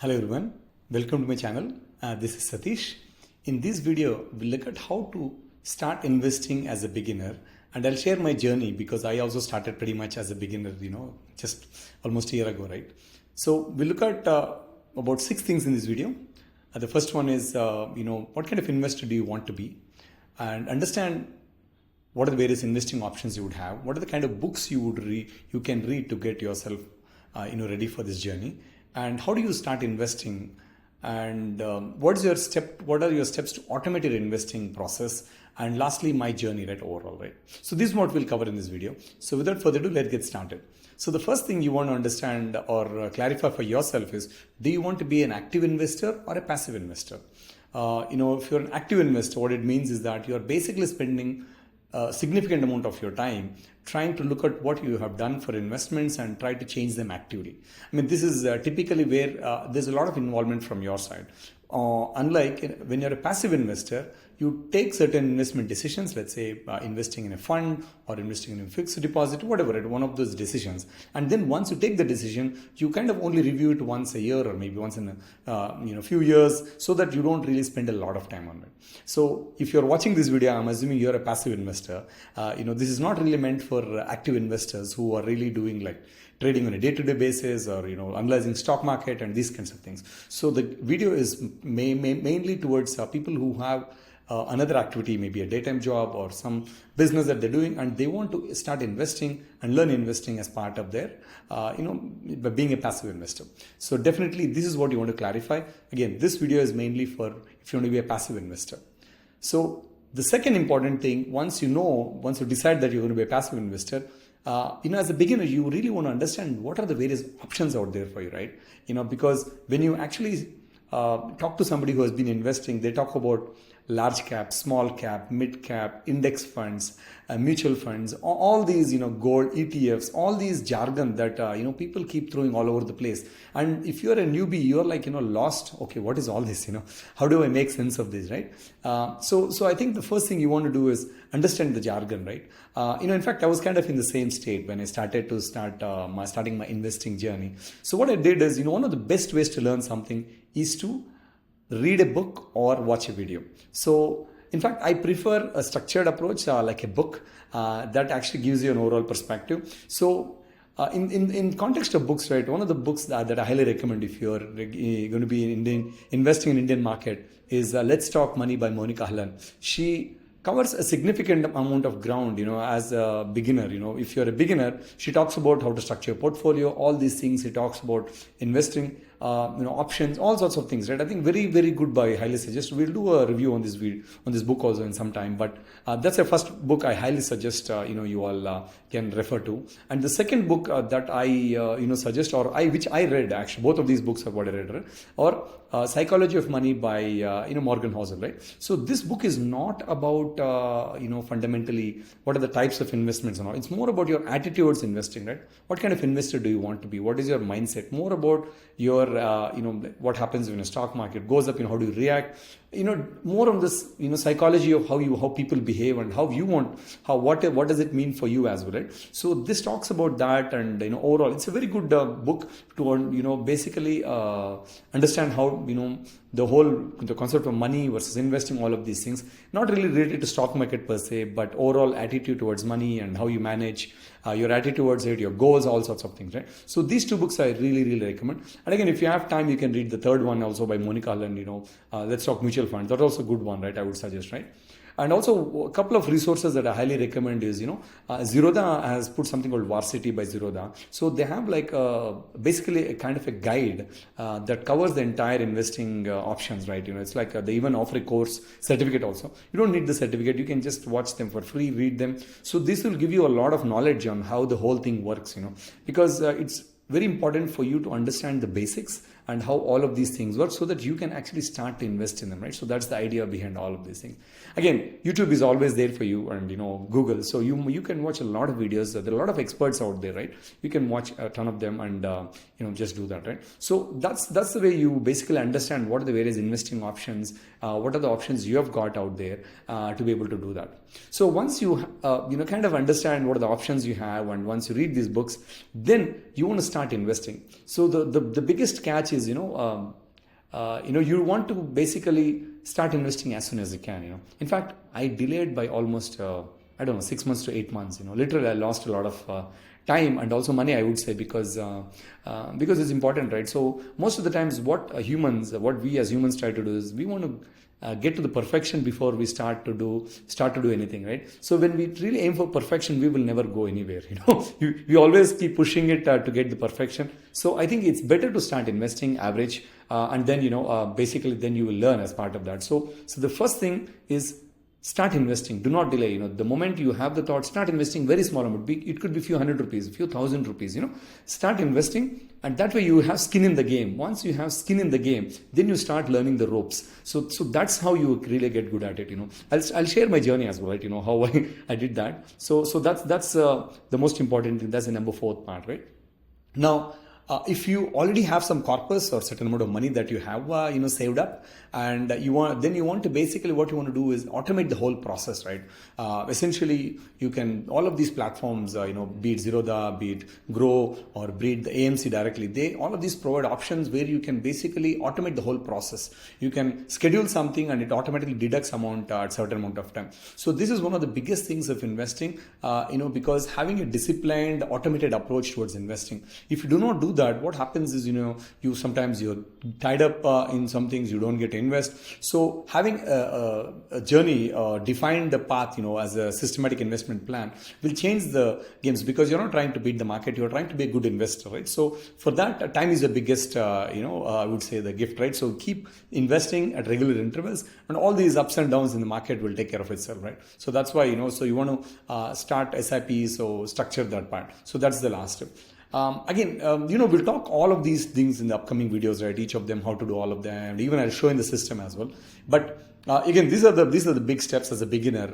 Hello everyone, welcome to my channel. This is Satish. In this video, we'll look at how to start investing as a beginner, and I'll share my journey because I also started pretty much as a beginner, just almost a year ago, right? So we'll look at about 6 things in this video. The first one is, what kind of investor do you want to be, and understand what are the various investing options you would have, what are the kind of books you can read to get yourself ready for this journey, and how do you start investing, and what are your steps to automate your investing process, and lastly my journey, right, overall, right? So this is what we'll cover in this video. So without further ado, let's get started. So the first thing you want to understand or clarify for yourself is, do you want to be an active investor or a passive investor? If you're an active investor, what it means is that you're basically spending a significant amount of your time trying to look at what you have done for investments and try to change them actively. I mean, this is typically where there's a lot of involvement from your side. Unlike when you're a passive investor, you take certain investment decisions, let's say investing in a fund or investing in a fixed deposit, whatever, right, one of those decisions. And then once you take the decision, you kind of only review it once a year or maybe once in a few years, so that you don't really spend a lot of time on it. So if you're watching this video, I'm assuming you're a passive investor. This is not really meant for active investors who are really doing like trading on a day-to-day basis or analyzing stock market and these kinds of things. So the video is mainly towards people who have another activity, maybe a daytime job or some business that they're doing, and they want to start investing and learn investing as part of their by being a passive investor. So definitely this is what you want to clarify. Again, this video is mainly for if you want to be a passive investor. So the second important thing, once you decide that you're going to be a passive investor, as a beginner, you really want to understand what are the various options out there for you, right? Because when you actually talk to somebody who has been investing, they talk about large cap, small cap, mid cap, index funds, mutual funds, all these, gold, ETFs, all these jargon that, people keep throwing all over the place. And if you're a newbie, you're like, lost. Okay, what is all this? How do I make sense of this, right? So I think the first thing you want to do is understand the jargon, right? In fact, I was kind of in the same state when I starting my investing journey. So what I did is, one of the best ways to learn something is to read a book or watch a video. So in fact, I prefer a structured approach like a book that actually gives you an overall perspective. So in context of books, right, one of the books that I highly recommend if you're going to be investing in Indian market is Let's Talk Money by Monica Hallan. She covers a significant amount of ground, as a beginner. If you're a beginner, she talks about how to structure your portfolio, all these things. She talks about investing, options, all sorts of things, right? I think very, very good buy. Highly suggest. We'll do a review on this book also in some time. But that's the first book I highly suggest. You all can refer to. And the second book that I suggest, which I read, actually both of these books are what I read, right? Or Psychology of Money by Morgan Housel, right? So this book is not about fundamentally what are the types of investments and all. It's more about your attitude towards investing, right? What kind of investor do you want to be? What is your mindset? More about your what happens when a stock market goes up, how do you react, more on this psychology of how people behave and what does it mean for you as well, right? So this talks about that, and overall it's a very good book to basically understand how the concept of money versus investing, all of these things, not really related to stock market per se, but overall attitude towards money and how you manage your attitude towards it, your goals, all sorts of things, right? So these two books I really, really recommend. And again, if you have time, you can read the third one also by Monica Hallan, Let's Talk Mutual Funds. That's also a good one, right? I would suggest, right? And also a couple of resources that I highly recommend is, Zerodha has put something called Varsity by Zerodha. So they have like basically a kind of a guide that covers the entire investing options, right? It's like they even offer a course certificate also. You don't need the certificate. You can just watch them for free, read them. So this will give you a lot of knowledge on how the whole thing works, because it's very important for you to understand the basics and how all of these things work, so that you can actually start to invest in them, right? So that's the idea behind all of these things. Again, YouTube is always there for you, and Google. So you can watch a lot of videos. There are a lot of experts out there, right? You can watch a ton of them and just do that, right? So that's the way you basically understand what are the various investing options, what are the options you have got out there to be able to do that. So once you kind of understand what are the options you have, and once you read these books, then you want to start investing. So the biggest catch is, you want to basically start investing as soon as you can. In fact, I delayed by almost, 6 months to 8 months. Literally, I lost a lot of time and also money, I would say, because it's important, right? So most of the times, what we as humans try to do is we want to get to the perfection before we start to do anything, right? So when we really aim for perfection, we will never go anywhere. We always keep pushing it to get the perfection. So I think it's better to start investing average, and then basically then you will learn as part of that. So the first thing is start investing. Do not delay. The moment you have the thought, start investing very small amount. It could be few hundred rupees, few thousand rupees. Start investing, and that way you have skin in the game. Once you have skin in the game, then you start learning the ropes. So that's how you really get good at it. I'll share my journey as well, right? How I did that. So that's the most important thing. That's the number 4th part, right? Now, if you already have some corpus or certain amount of money that you have saved up, and you want to basically, what you want to do is automate the whole process, right? Essentially, you can, all of these platforms, be it Zerodha, be it Grow, or be it the AMC directly, all of these provide options where you can basically automate the whole process. You can schedule something and it automatically deducts amount at certain amount of time. So this is one of the biggest things of investing, because having a disciplined, automated approach towards investing. If you do not do that, what happens is, you sometimes you're tied up in some things, you don't get to invest. So having a journey, define the path, as a systematic investment plan will change the games, because you're not trying to beat the market, you're trying to be a good investor, right? So for that, time is the biggest, I would say, the gift, right? So keep investing at regular intervals, and all these ups and downs in the market will take care of itself, right? So that's why, so you want to start SIPs, so structure that part. So that's the last step. We'll talk all of these things in the upcoming videos, right? Each of them, how to do all of them. Even I'll show in the system as well. But again, these are the big steps as a beginner,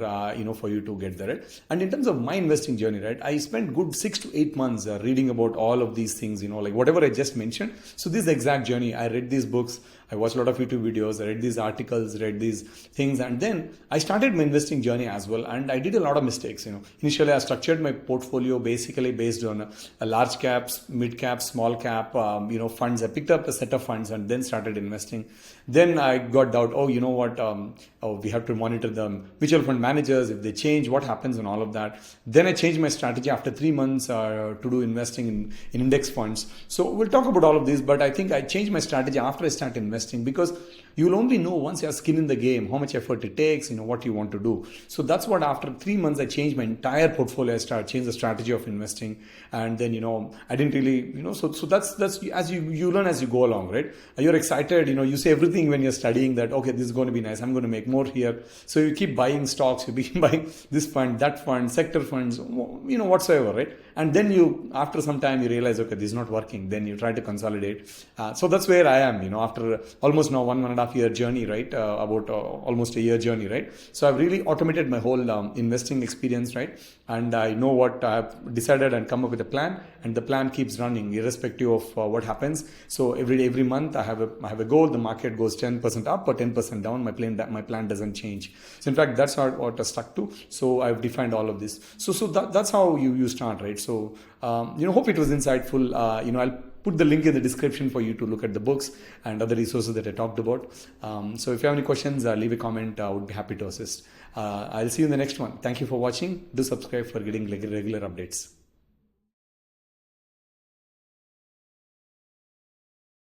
for you to get there, right? And in terms of my investing journey, right, I spent good 6 to 8 months reading about all of these things, like whatever I just mentioned. So this is the exact journey. I read these books, I watched a lot of YouTube videos, I read these articles, read these things, and then I started my investing journey as well. And I did a lot of mistakes. Initially, I structured my portfolio basically based on a large caps, mid cap, small cap, funds. I picked up a set of funds and then started investing. Then I got doubt. We have to monitor the mutual fund managers. If they change, what happens and all of that. Then I changed my strategy after 3 months to do investing in index funds. So we'll talk about all of this, but I think I changed my strategy after I started investing, because you'll only know once you have skin in the game how much effort it takes, what you want to do. So that's what, after 3 months, I changed my entire portfolio. I changed the strategy of investing, and then I didn't really, so that's as you learn as you go along, right? You're excited, you say everything when you're studying that, okay, this is going to be nice, I'm going to make more here. So you keep buying stocks, you keep buying this fund, that fund, sector funds, whatsoever, right? And then after some time, you realize, okay, this is not working. Then you try to consolidate. So that's where I am, after almost now 1.5 year journey, right? About almost a year journey, right? So I've really automated my whole investing experience, right? And I know what I've decided and come up with a plan, and the plan keeps running irrespective of what happens. So every month I have a goal. The market goes 10% up or 10% down. My plan doesn't change. So in fact, that's what I stuck to. So I've defined all of this. So that's how you start, right? So hope it was insightful. I'll put the link in the description for you to look at the books and other resources that I talked about. So if you have any questions, leave a comment. I would be happy to assist. I'll see you in the next one. Thank you for watching. Do subscribe for getting regular updates.